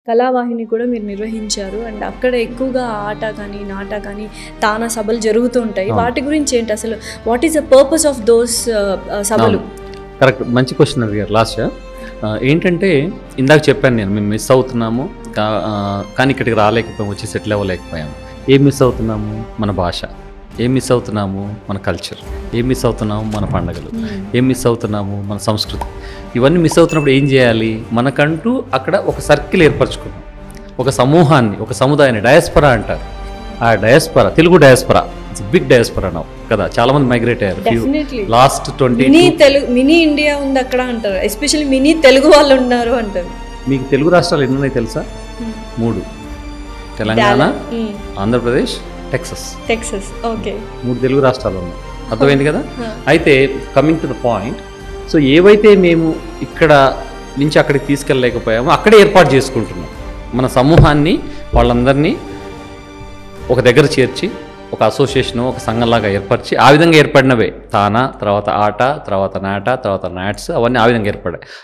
కళావాహిని కూడా మీరు నిర్వహించారు అండ్ అక్కడ ఎక్కువగా ఆట కానీ నాట కానీ తానా సభలు జరుగుతూ ఉంటాయి. వాటి గురించి ఏంటి అసలు? What is the purpose of those సభలు? కరెక్ట్, మంచి క్వశ్చన్ అడిగారు లాస్ట్. ఏంటంటే ఇందాక చెప్పాను నేను, మేము మిస్ అవుతున్నాము కానీ ఇక్కడికి రాలేకపోయాము, వచ్చి సెటిల్ అవ్వలేకపోయాము. ఏం మిస్ అవుతున్నాము? మన భాష. ఏం మిస్ అవుతున్నాము? మన కల్చర్. ఏం మిస్ అవుతున్నాము? మన పండుగలు. ఏం మిస్ అవుతున్నాము? మన సంస్కృతి. ఇవన్నీ మిస్ అవుతున్నప్పుడు ఏం చేయాలి? మనకంటూ అక్కడ ఒక సర్కిల్ ఏర్పరచుకున్నాం, ఒక సమూహాన్ని, ఒక సముదాయాన్ని. డయాస్పరా అంటారు. ఆ డయాస్పరా, తెలుగు డయాస్పరా, ఇట్స్ బిగ్ డయాస్పరా నౌ కదా. చాలా మంది మైగ్రేట్ అయ్యారు లాస్ట్ 20. మినీ ఇండియా ఉంది అక్కడ అంటారు, ఎస్పెషల్లీ మినీ తెలుగు వాళ్ళు ఉన్నారు అంటారు. మీకు తెలుగు రాష్ట్రాలు ఎన్ని ఉన్నాయి తెలుసా? 3: తెలంగాణ, ఆంధ్రప్రదేశ్, టెక్సస్. ఓకే, 3 తెలుగు రాష్ట్రాలు ఉన్నాయి. అర్థమైంది కదా. అయితే coming to the point, so ఏవైతే మేము ఇక్కడ నుంచి అక్కడికి తీసుకెళ్ళలేకపోయామో అక్కడే ఏర్పాటు చేసుకుంటున్నాం మన సమూహాన్ని, వాళ్ళందరినీ ఒక దగ్గర చేర్చి ఒక అసోసియేషను, ఒక సంఘంలాగా ఏర్పరిచి, ఆ విధంగా ఏర్పడినవే తానా, తర్వాత ఆట, తర్వాత నాట, తర్వాత నాట్స్, అవన్నీ ఆ విధంగా ఏర్పడాయి.